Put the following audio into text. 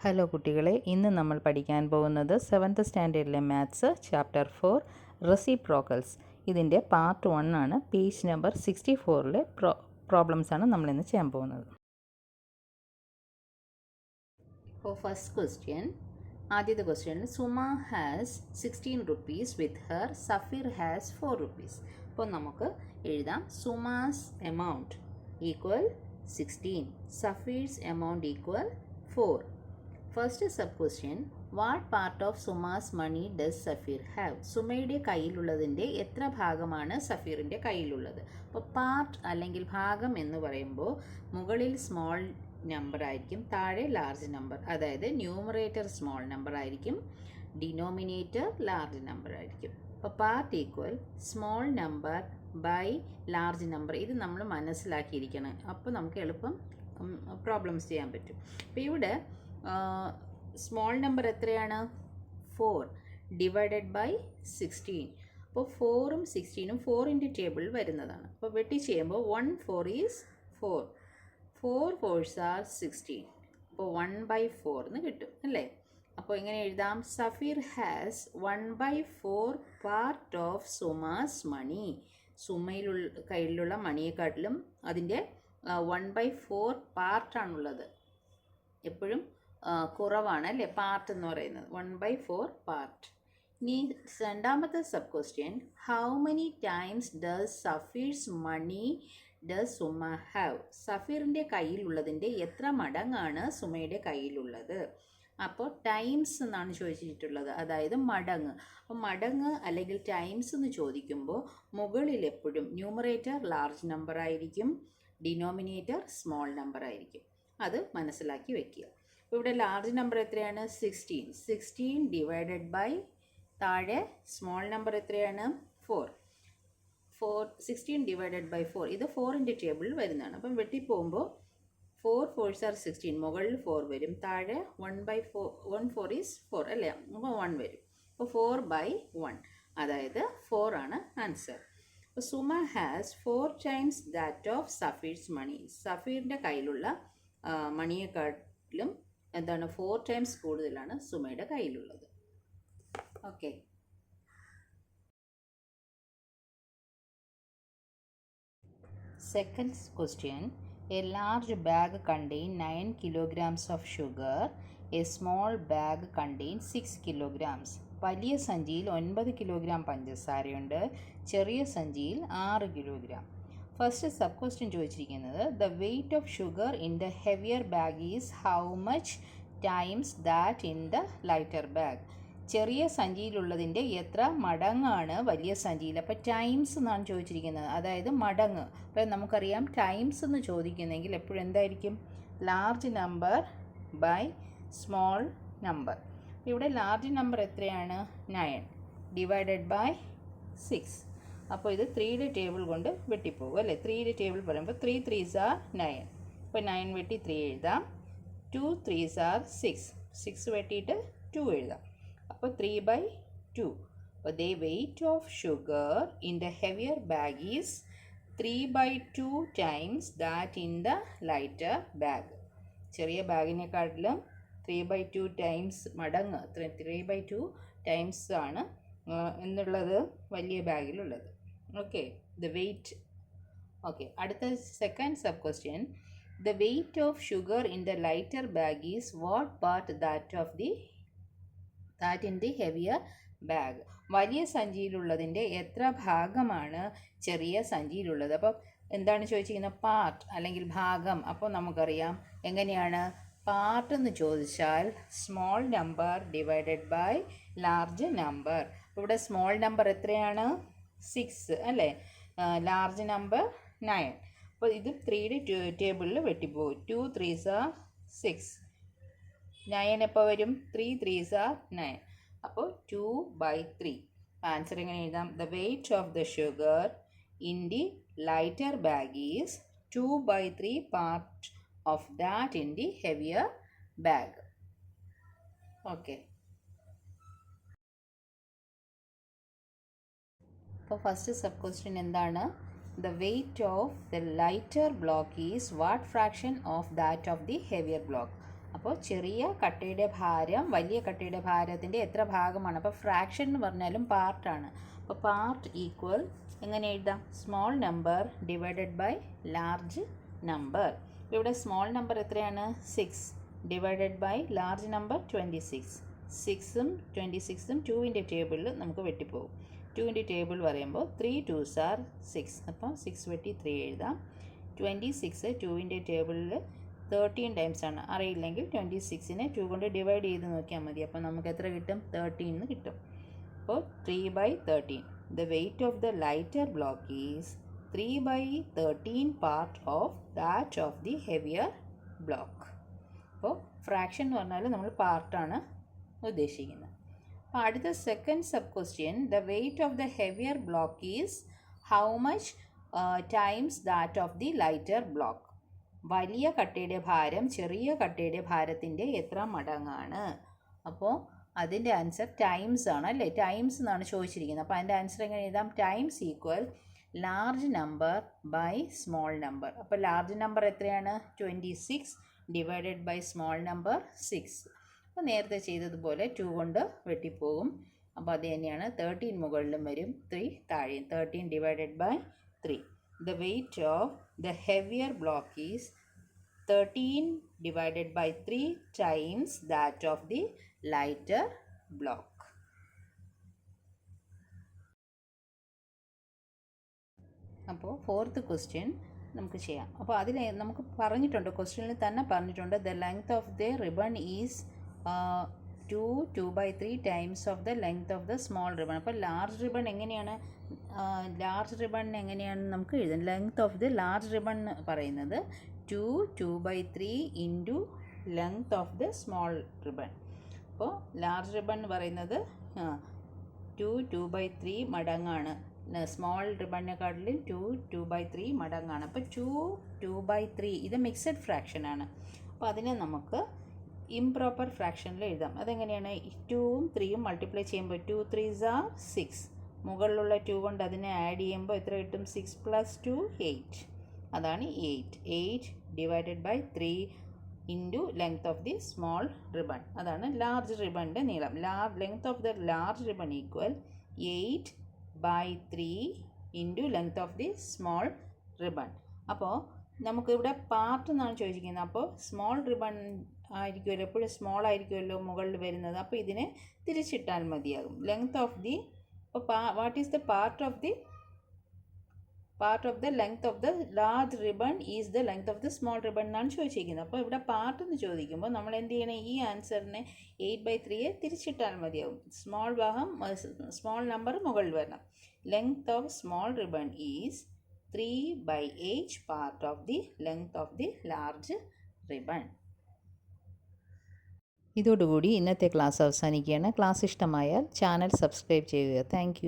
Hello കുട്ടികളെ, ഇന്ന് നമ്മൾ പഠിക്കാൻ പോകുന്നത് 7th സ്റ്റാൻഡേർഡിലെ മാത്സ് ചാപ്റ്റർ 4 റെസിപ്രോക്കൽസ്. ഇതിൻ്റെ പാർട്ട് 1 ആണ്. പേജ് നമ്പർ 64ലെ പ്രോബ്ലംസ് ആണ് നമ്മൾ ഇന്ന് ചെയ്യാൻ പോകുന്നത്. അപ്പോൾ ഫസ്റ്റ് ക്വസ്റ്റ്യൻ, ആദ്യത്തെ question, Suma has 16 rupees with her, Safeer has 4 rupees. അപ്പോൾ നമുക്ക് എഴുതാം Suma's amount equal 16, Safeer's amount equal 4. First sub question, what part of Suma's money does Safeer have? സുമയുടെ കയ്യിലുള്ളതിൻ്റെ എത്ര ഭാഗമാണ് സഫീറിൻ്റെ കയ്യിലുള്ളത്? അപ്പോൾ പാർട്ട് അല്ലെങ്കിൽ ഭാഗം എന്ന് പറയുമ്പോൾ മുകളിൽ സ്മോൾ നമ്പർ ആയിരിക്കും, താഴെ ലാർജ് നമ്പർ. അതായത് ന്യൂമറേറ്റർ സ്മോൾ നമ്പർ ആയിരിക്കും, ഡിനോമിനേറ്റർ ലാർജ് നമ്പർ ആയിരിക്കും. അപ്പോൾ part equal small number by large number. ഇത് നമ്മൾ മനസ്സിലാക്കിയിരിക്കണം. അപ്പോൾ നമുക്ക് എളുപ്പം പ്രോബ്ലംസ് ചെയ്യാൻ പറ്റും. അപ്പോൾ ഇവിടെ സ്മോൾ നമ്പർ എത്രയാണ്? 4 ഡിവൈഡഡ് ബൈ 16. അപ്പോൾ 4ഉം 16ഉം 4ൻ്റെ ടേബിളിൽ വരുന്നതാണ്. അപ്പോൾ വെട്ടി ചെയ്യുമ്പോൾ 1 4 ഈസ് 4, 4 4s are 16. അപ്പോൾ 1/4 എന്ന് കിട്ടും അല്ലേ? അപ്പോൾ എങ്ങനെ എഴുതാം? Safeer has 1/4 part of Suma's മണി. കയ്യിലുള്ള മണിയെക്കാട്ടിലും അതിൻ്റെ 1/4 പാർട്ടാണുള്ളത്. എപ്പോഴും കുറവാണ് അല്ലേ പാർട്ട് എന്ന് പറയുന്നത്, 1/4 പാർട്ട്. ഇനി രണ്ടാമത്തെ sub question, how many times does Safeer's money does Suma have? സഫീറിൻ്റെ കയ്യിലുള്ളതിൻ്റെ എത്ര മടങ്ങാണ് സുമയുടെ കയ്യിലുള്ളത്? അപ്പോൾ ടൈംസ് എന്നാണ് ചോദിച്ചിട്ടുള്ളത്, അതായത് മടങ്ങ്. അപ്പോൾ മടങ്ങ് അല്ലെങ്കിൽ ടൈംസ് എന്ന് ചോദിക്കുമ്പോൾ മുകളിൽ എപ്പോഴും ന്യൂമറേറ്റർ ലാർജ് നമ്പർ ആയിരിക്കും, ഡിനോമിനേറ്റർ സ്മോൾ നമ്പർ ആയിരിക്കും. അത് മനസ്സിലാക്കി വെക്കുക. അപ്പോൾ ഇവിടെ ലാർജ് നമ്പർ എത്രയാണ്? 16 ഡിവൈഡഡ് ബൈ താഴെ സ്മോൾ നമ്പർ എത്രയാണ്? 4. 16 ഡിവൈഡഡ് ബൈ 4, ഇത് 4ൻ്റെ ടേബിളിൽ വരുന്നതാണ്. അപ്പം വെട്ടിപ്പോകുമ്പോൾ 4 4s are 16, മുകളിൽ 4 വരും, താഴെ 1 4 ഈസ് 4 അല്ലേ? അപ്പോൾ 1 വരും. അപ്പോൾ 4/1, അതായത് 4 ആണ് ആൻസർ. അപ്പോൾ Suma has 4 times that of Safeer's money. സഫീറിൻ്റെ കയ്യിലുള്ള മണിയെക്കാട്ടിലും എന്താണ് 4 ടൈംസ് കൂടുതലാണ് സുമയുടെ കയ്യിലുള്ളത്. Okay. Second question, a large bag contain 9 kilograms of sugar, a small bag contain 6 kilograms. വലിയ സഞ്ചിയിൽ 9 കിലോഗ്രാം പഞ്ചസാരയുണ്ട്, ചെറിയ സഞ്ചിയിൽ 6 കിലോഗ്രാം. ഫസ്റ്റ് സബ് ക്വസ്റ്റ്യൻ ചോദിച്ചിരിക്കുന്നത്, the weight of sugar in the heavier bag is how much times that in the lighter bag? ചെറിയ സഞ്ചിയിലുള്ളതിൻ്റെ എത്ര മടങ്ങാണ് വലിയ സഞ്ചിയിൽ? അപ്പോൾ ടൈംസ് എന്നാണ് ചോദിച്ചിരിക്കുന്നത്, അതായത് മടങ്ങ്. അപ്പോൾ നമുക്കറിയാം ടൈംസ് എന്ന് ചോദിക്കുന്നെങ്കിൽ എപ്പോഴും എന്തായിരിക്കും? Large number by small number. ഇവിടെ ലാർജ് നമ്പർ എത്രയാണ്? 9 ഡിവൈഡഡ് ബൈ 6. അപ്പോൾ ഇത് 3യുടെ ടേബിൾ കൊണ്ട് വെട്ടിപ്പോകും അല്ലേ? 3യുടെ ടേബിൾ പറയുമ്പോൾ 3 3s are 9. അപ്പോൾ 9 വെട്ടി 3 എഴുതാം, 2 3s are 6, 6 വെട്ടിയിട്ട് 2 എഴുതാം. അപ്പോൾ 3/2. അപ്പോൾ the weight of sugar in the heavier bag is 3/2 times that in the lighter bag. ചെറിയ ബാഗിനെക്കാട്ടിലും 3/2 ടൈംസ് മടങ്ങ്, 3/2 ടൈംസ് ആണ് എന്നുള്ളത് വലിയ ബാഗിലുള്ളത്. Okay, the weight. ഓക്കെ, അടുത്ത second sub question, the weight of sugar in the lighter bag is what part that in the heavier bag? വലിയ സഞ്ചിയിലുള്ളതിൻ്റെ എത്ര ഭാഗമാണ് ചെറിയ സഞ്ചിയിലുള്ളത്? അപ്പോൾ എന്താണ് ചോദിച്ചിരിക്കുന്നത്? പാർട്ട് അല്ലെങ്കിൽ ഭാഗം. അപ്പോൾ നമുക്കറിയാം എങ്ങനെയാണ് പാർട്ട് എന്ന് ചോദിച്ചാൽ small number divided by large number. ഇവിടെ സ്മോൾ നമ്പർ എത്രയാണ്? 6 അല്ലേ? Large number 9. അപ്പോൾ ഇത് 3യുടെ ടേബിളിൽ വെട്ടിപ്പോകും. 2 3s are 6, 9 എപ്പോൾ വരും? 3 3s are 9. അപ്പോൾ 2/3. ആൻസർ എങ്ങനെ എഴുതാം? The weight of the sugar in the lighter bag is 2/3 part of that in the heavier bag. Okay. അപ്പോൾ ഫസ്റ്റ് സബ് ക്വസ്റ്റ്യൻ എന്താണ്? The weight of the lighter block is what fraction of that of the heavier block? അപ്പോൾ ചെറിയ കട്ടയുടെ ഭാരം വലിയ കട്ടയുടെ ഭാരത്തിൻ്റെ എത്ര ഭാഗമാണ്? അപ്പോൾ fraction എന്ന് പറഞ്ഞാലും പാർട്ടാണ്. അപ്പോൾ പാർട്ട് ഈക്വൽ എങ്ങനെ എഴുതാം? Small number divided by large number. ഇവിടെ സ്മോൾ നമ്പർ എത്രയാണ്? 6 ഡിവൈഡഡ് ബൈ ലാർജ് നമ്പർ 26. 6ഉം 26ഉം 2ൻ്റെ ടേബിളിൽ നമുക്ക് വെട്ടിപ്പോകും. 2ൻ്റെ ടേബിൾ പറയുമ്പോൾ 3 2s are 6. അപ്പോൾ 6 വെട്ടി 3 എഴുതാം. 26 2ൻ്റെ ടേബിളിൽ 13 ടൈംസ് ആണ്. അറിയില്ലെങ്കിൽ 26നെ 2 കൊണ്ട് ഡിവൈഡ് ചെയ്ത് നോക്കിയാൽ മതി. അപ്പോൾ നമുക്ക് എത്ര കിട്ടും? 13 എന്ന് കിട്ടും. അപ്പോൾ 3/13. The weight of the lighter block is 3/13 part of that of the heavier block. അപ്പോൾ ഫ്രാക്ഷൻ എന്ന് പറഞ്ഞാൽ നമ്മൾ പാർട്ടാണ് ഉദ്ദേശിക്കുന്നത്. അപ്പോൾ അടുത്ത second sub question, the weight of the heavier block is how much times that of the lighter block. വലിയ കട്ടയുടെ ഭാരം ചെറിയ കട്ടയുടെ ഭാരത്തിൻ്റെ എത്ര മടങ്ങാണ്? അപ്പോൾ അതിൻ്റെ ആൻസർ ടൈംസ് ആണ് അല്ലേ? ടൈംസ് എന്നാണ് ചോദിച്ചിരിക്കുന്നത്. അപ്പോൾ അതിൻ്റെ ആൻസർ എങ്ങനെ എഴുതാം? Times equal large number by small number. അപ്പോൾ ലാർജ് നമ്പർ എത്രയാണ്? 26 ഡിവൈഡഡ് ബൈ സ്മോൾ നമ്പർ 6. അപ്പോൾ നേരത്തെ ചെയ്തതുപോലെ 2 കൊണ്ട് വെട്ടിപ്പോകും. അപ്പോൾ അത് തന്നെയാണ് 13 മുകളിലും വരും, 3 താഴെയും. 13 divided by 3. The weight of the heavier block is 13 divided by 3 times that of the lighter block. അപ്പോൾ ഫോർത്ത് ക്വസ്റ്റ്യൻ നമുക്ക് ചെയ്യാം. അപ്പോൾ അതിൽ നമുക്ക് പറഞ്ഞിട്ടുണ്ട്, ക്വസ്റ്റ്യനിൽ തന്നെ പറഞ്ഞിട്ടുണ്ട്, the length of the ribbon is 2/3 times of the length of the small ribbon. അപ്പോൾ ലാർജ് റിബൺ എങ്ങനെയാണ്? ലാർജ് റിബൺ എങ്ങനെയാണ് നമുക്ക് എഴുതാൻ? Length of the large ribbon പറയുന്നത് 2/3 into length of the small ribbon. അപ്പോൾ ലാർജ് റിബൺ എന്ന് പറയുന്നത് 2/3 മടങ്ങാണ്. Small റിബണിനെക്കാട്ടിലും 2/3 മടങ്ങാണ്. അപ്പോൾ 2/3 ഇത് മിക്സഡ് ഫ്രാക്ഷനാണ്. അപ്പോൾ അതിനെ നമുക്ക് ഇംപ്രോപ്പർ ഫ്രാക്ഷനിൽ എഴുതാം. അതെങ്ങനെയാണ്? 2ഉം 3ഉം മൾട്ടിപ്ലൈ ചെയ്യുമ്പോൾ 2 3s are 6. മുകളിലുള്ള 2 കൊണ്ട് അതിനെ ആഡ് ചെയ്യുമ്പോൾ എത്ര കിട്ടും? 6 + 2 8. അതാണ് 8. 8 divided by 3 into length of the small ribbon. അതാണ് ലാർജ് റിബണിൻ്റെ നീളം. Length of the large ribbon equal 8/3 into length of the small ribbon. അപ്പോൾ നമുക്കിവിടെ പാർട്ട് എന്നാണ് ചോദിച്ചിരിക്കുന്നത്. അപ്പോൾ സ്മോൾ റിബൺ ആയിരിക്കുമല്ലോ, എപ്പോഴും സ്മോൾ ആയിരിക്കുമല്ലോ മുകളിൽ വരുന്നത്. അപ്പോൾ ഇതിനെ തിരിച്ചിട്ടാൽ മതിയാകും. ലെങ്ത് ഓഫ് ദി, അപ്പോൾ what is the part of the length of the large ribbon is the length of the small ribbon എന്നാണ് ചോദിച്ചിരിക്കുന്നത്. അപ്പോൾ ഇവിടെ പാർട്ട് എന്ന് ചോദിക്കുമ്പോൾ നമ്മൾ എന്ത് ചെയ്യണം? ഈ ആൻസറിനെ 8/3 തിരിച്ചിട്ടാൽ മതിയാകും. സ്മോൾ നമ്പർ മുകളിൽ വരണം. Length of small ribbon is 3/8 part of the length of the large ribbon. ഇതോടുകൂടി ഇന്നത്തെ ക്ലാസ് അവസാനിക്കുകയാണ്. ക്ലാസ് ഇഷ്ടമായാൽ ചാനൽ സബ്സ്ക്രൈബ് ചെയ്യുക. താങ്ക്